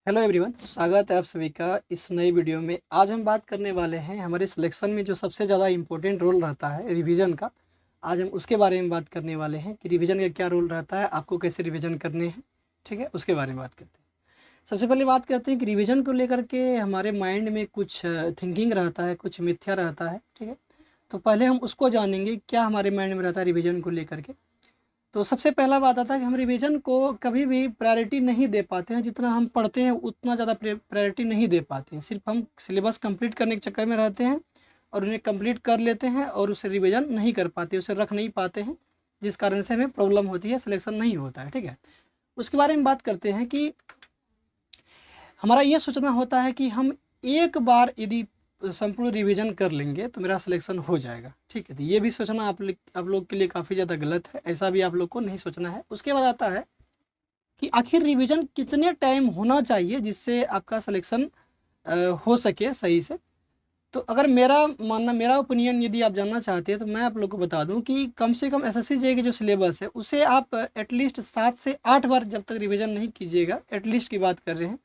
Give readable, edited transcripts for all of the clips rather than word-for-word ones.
Hello everyone, स्वागत है आप सभी का इस नई वीडियो में। आज हम बात करने वाले हैं हमारे सिलेक्शन में जो सबसे ज़्यादा इम्पोर्टेंट रोल रहता है रिवीजन का। आज हम उसके बारे में बात करने वाले हैं कि रिवीजन का क्या रोल रहता है, आपको कैसे रिवीजन करने हैं। ठीक है, उसके बारे में बात करते हैं। सबसे पहले बात करते हैं कि रिवीजन को लेकर के हमारे माइंड में कुछ थिंकिंग रहता है, कुछ मिथ्या रहता है। ठीक है, तो पहले हम उसको जानेंगे क्या हमारे माइंड में रहता है रिवीजन को लेकर के। तो सबसे पहला बात आता है कि हम रिवीजन को कभी भी प्रायोरिटी नहीं दे पाते हैं। जितना हम पढ़ते हैं उतना ज़्यादा प्रायोरिटी नहीं दे पाते हैं। सिर्फ हम सिलेबस कंप्लीट करने के चक्कर में रहते हैं और उन्हें कंप्लीट कर लेते हैं और उसे रिवीजन नहीं कर पाते, उसे रख नहीं पाते हैं, जिस कारण से हमें प्रॉब्लम होती है, सिलेक्शन नहीं होता है। ठीक है, उसके बारे में बात करते हैं कि हमारा ये सोचना होता है कि हम एक बार यदि संपूर्ण रिवीजन कर लेंगे तो मेरा सिलेक्शन हो जाएगा। ठीक है, तो ये भी सोचना आप लोग के लिए काफ़ी ज़्यादा गलत है। ऐसा भी आप लोग को नहीं सोचना है। उसके बाद आता है कि आखिर रिवीजन कितने टाइम होना चाहिए जिससे आपका सिलेक्शन हो सके सही से। तो अगर मेरा ओपिनियन यदि आप जानना चाहते हैं तो मैं आप लोग को बता दूं कि कम से कम एसएससी जेईई की जो सिलेबस है उसे आप एटलीस्ट 7 से 8 बार जब तक रिवीजन नहीं कीजिएगा, एटलीस्ट की बात कर रहे हैं,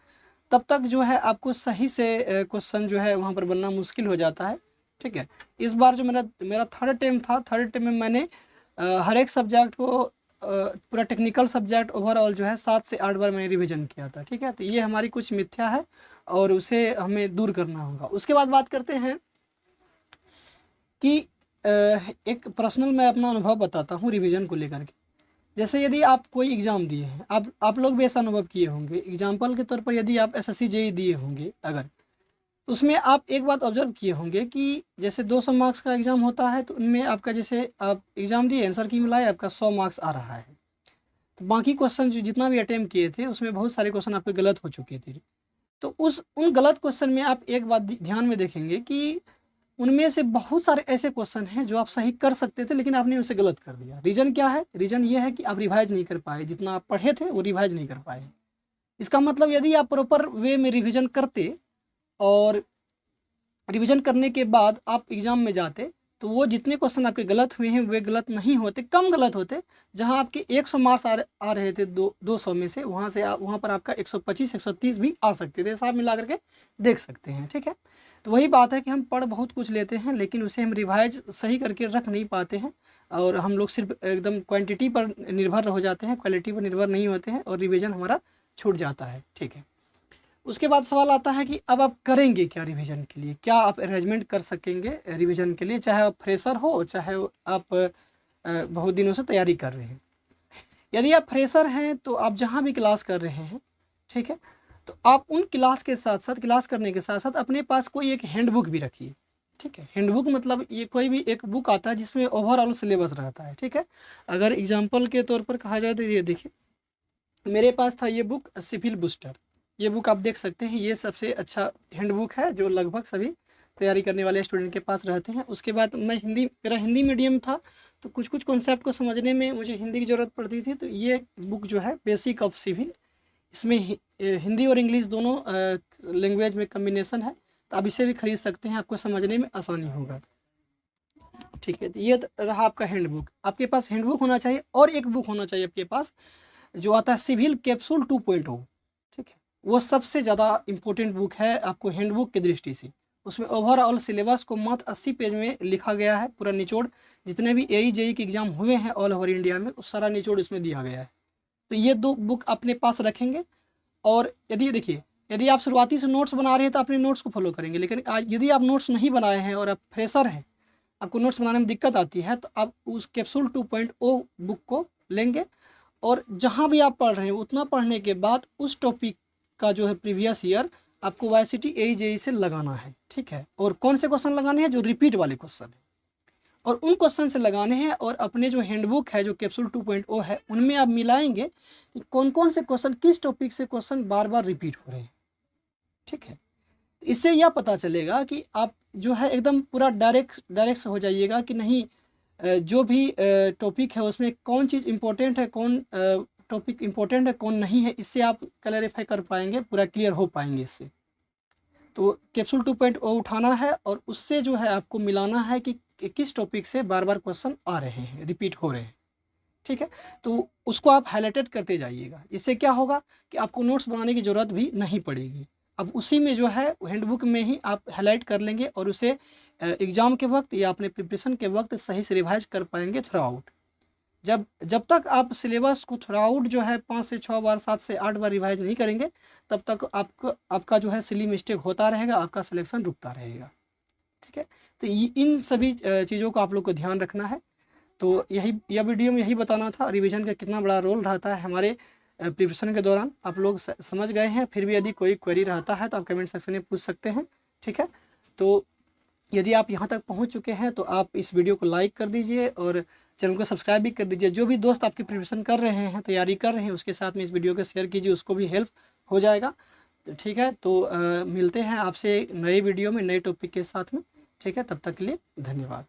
तब तक जो है आपको सही से क्वेश्चन जो है वहाँ पर बनना मुश्किल हो जाता है। ठीक है, इस बार जो मेरा मेरा थर्ड टाइम था, थर्ड टाइम में मैंने हर एक सब्जेक्ट को पूरा टेक्निकल सब्जेक्ट ओवरऑल जो है 7 से 8 बार मैंने रिवीजन किया था। ठीक है, तो ये हमारी कुछ मिथ्या है और उसे हमें दूर करना होगा। उसके बाद बात करते हैं कि एक पर्सनल मैं अपना अनुभव बताता हूँ रिवीजन को लेकर के। जैसे यदि आप कोई एग्ज़ाम दिए हैं, आप लोग भी ऐसा अनुभव किए होंगे। एग्जाम्पल के तौर पर यदि आप एसएससी जेईई दिए होंगे अगर, तो उसमें आप एक बात ऑब्जर्व किए होंगे कि जैसे 200 मार्क्स का एग्ज़ाम होता है तो उनमें आपका जैसे आप एग्ज़ाम दिए, आंसर की मिलाए, आपका 100 मार्क्स आ रहा है। तो बाकी क्वेश्चन जो जितना भी अटेम्प्ट किए थे उसमें बहुत सारे क्वेश्चन आपके गलत हो चुके थे। तो उन गलत क्वेश्चन में आप एक बात ध्यान में देखेंगे कि उनमें से बहुत सारे ऐसे क्वेश्चन हैं जो आप सही कर सकते थे लेकिन आपने उसे गलत कर दिया। रीज़न क्या है? रीज़न ये है कि आप रिवाइज नहीं कर पाए, जितना आप पढ़े थे वो रिवाइज नहीं कर पाए। इसका मतलब यदि आप प्रॉपर वे में रिवीजन करते और रिवीजन करने के बाद आप एग्ज़ाम में जाते तो वो जितने क्वेश्चन आपके गलत हुए हैं वे गलत नहीं होते, कम गलत होते। जहां आपके 100 मार्क्स आ रहे थे 200 में से, वहां पर आपका 125 130 भी आ सकते थे। सब मिला करके देख सकते हैं। ठीक है, तो वही बात है कि हम पढ़ बहुत कुछ लेते हैं लेकिन उसे हम रिवाइज सही करके रख नहीं पाते हैं और हम लोग सिर्फ एकदम क्वांटिटी पर निर्भर हो जाते हैं, क्वालिटी पर निर्भर नहीं होते हैं और रिवीजन हमारा छूट जाता है। ठीक है, उसके बाद सवाल आता है कि अब आप करेंगे क्या रिवीजन के लिए, क्या आप अरेंजमेंट कर सकेंगे रिवीजन के लिए, चाहे आप फ्रेशर हो चाहे आप बहुत दिनों से तैयारी कर रहे हैं। यदि आप फ्रेशर हैं तो आप जहाँ भी क्लास कर रहे हैं, ठीक है, तो आप उन क्लास के साथ साथ, क्लास करने के साथ साथ अपने पास कोई एक हैंडबुक भी रखिए। ठीक है, हैंडबुक मतलब ये कोई भी एक बुक आता है जिसमें ओवरऑल सिलेबस रहता है। ठीक है, अगर एग्जाम्पल के तौर पर कहा जाए तो ये देखिए, मेरे पास था ये बुक सिविल बूस्टर। ये बुक आप देख सकते हैं, ये सबसे अच्छा हैंडबुक है जो लगभग सभी तैयारी करने वाले स्टूडेंट के पास रहते हैं। उसके बाद मेरा हिंदी मीडियम था तो कुछ कुछ कॉन्सेप्ट को समझने में मुझे हिंदी की ज़रूरत पड़ती थी, तो ये बुक जो है बेसिक ऑफ सिविल, इसमें हिंदी और इंग्लिश दोनों लैंग्वेज में कम्बिनेशन है, तो आप इसे भी खरीद सकते हैं, आपको समझने में आसानी होगा। ठीक है, तो ये रहा आपका हैंडबुक। आपके पास हैंडबुक होना चाहिए और एक बुक होना चाहिए आपके पास जो आता है सिविल कैप्सूल 2.0। ठीक है, वो सबसे ज़्यादा इम्पोर्टेंट बुक है आपको हैंडबुक की दृष्टि से। उसमें ओवरऑल सिलेबस को मात्र 80 पेज में लिखा गया है, पूरा निचोड़, जितने भी एई जेईई के एग्जाम हुए हैं ऑल ओवर इंडिया में उस सारा निचोड़ इसमें दिया गया है। तो ये दो बुक अपने पास रखेंगे। और यदि देखिए, यदि आप शुरुआती से नोट्स बना रहे हैं तो अपने नोट्स को फॉलो करेंगे, लेकिन आज यदि आप नोट्स नहीं बनाए हैं और आप फ्रेशर हैं, आपको नोट्स बनाने में दिक्कत आती है, तो आप उस कैप्सूल 2.0 बुक को लेंगे और जहाँ भी आप पढ़ रहे हैं उतना पढ़ने के बाद उस टॉपिक का जो है प्रीवियस ईयर आपको वाईसीटी एई जेईई से लगाना है। ठीक है, और कौन से क्वेश्चन लगाने हैं? जो रिपीट वाले क्वेश्चन है, और उन क्वेश्चन से लगाने हैं। और अपने जो हैंडबुक है जो कैप्सूल 2.0 है उनमें आप मिलाएंगे कि कौन कौन से क्वेश्चन, किस टॉपिक से क्वेश्चन बार बार रिपीट हो रहे हैं। ठीक है, इससे यह पता चलेगा कि आप जो है एकदम पूरा डायरेक्ट हो जाइएगा कि नहीं, जो भी टॉपिक है उसमें कौन चीज़ इम्पोर्टेंट है, कौन टॉपिक इम्पोर्टेंट है, कौन नहीं है। इससे आप क्लैरिफाई कर पाएंगे, पूरा क्लियर हो पाएंगे इससे। तो कैप्सूल 2.0 उठाना है और उससे जो है आपको मिलाना है कि किस टॉपिक से बार बार क्वेश्चन आ रहे हैं, रिपीट हो रहे हैं। ठीक है। तो उसको आप हाईलाइटेड करते जाइएगा, इससे क्या होगा कि आपको नोट्स बनाने की ज़रूरत भी नहीं पड़ेगी। अब उसी में जो है हैंडबुक में ही आप हाईलाइट कर लेंगे और उसे एग्ज़ाम के वक्त या अपने प्रिपरेशन के वक्त सही से रिवाइज कर पाएंगे थ्रू आउट। जब जब तक आप सिलेबस को थ्रू आउट जो है 5 से 6 बार 7 से 8 बार रिवाइज नहीं करेंगे, तब तक आपका जो है सिली मिस्टेक होता रहेगा, आपका सिलेक्शन रुकता रहेगा। ठीक है। तो इन सभी चीज़ों को आप लोग को ध्यान रखना है। तो यह वीडियो में यही बताना था रिवीजन का कितना बड़ा रोल रहता है हमारे प्रिपरेशन के दौरान। आप लोग समझ गए हैं, फिर भी यदि कोई क्वेरी रहता है तो आप कमेंट सेक्शन में पूछ सकते हैं। ठीक है। तो यदि आप यहाँ तक पहुँच चुके हैं तो आप इस वीडियो को लाइक कर दीजिए और चैनल को सब्सक्राइब भी कर दीजिए। जो भी दोस्त आपकी प्रिपरेशन कर रहे हैं, तैयारी कर रहे हैं, उसके साथ में इस वीडियो को शेयर कीजिए, उसको भी हेल्प हो जाएगा। तो ठीक है। तो मिलते हैं आपसे नए वीडियो में नए टॉपिक के साथ में। ठीक है, तब तक के लिए धन्यवाद।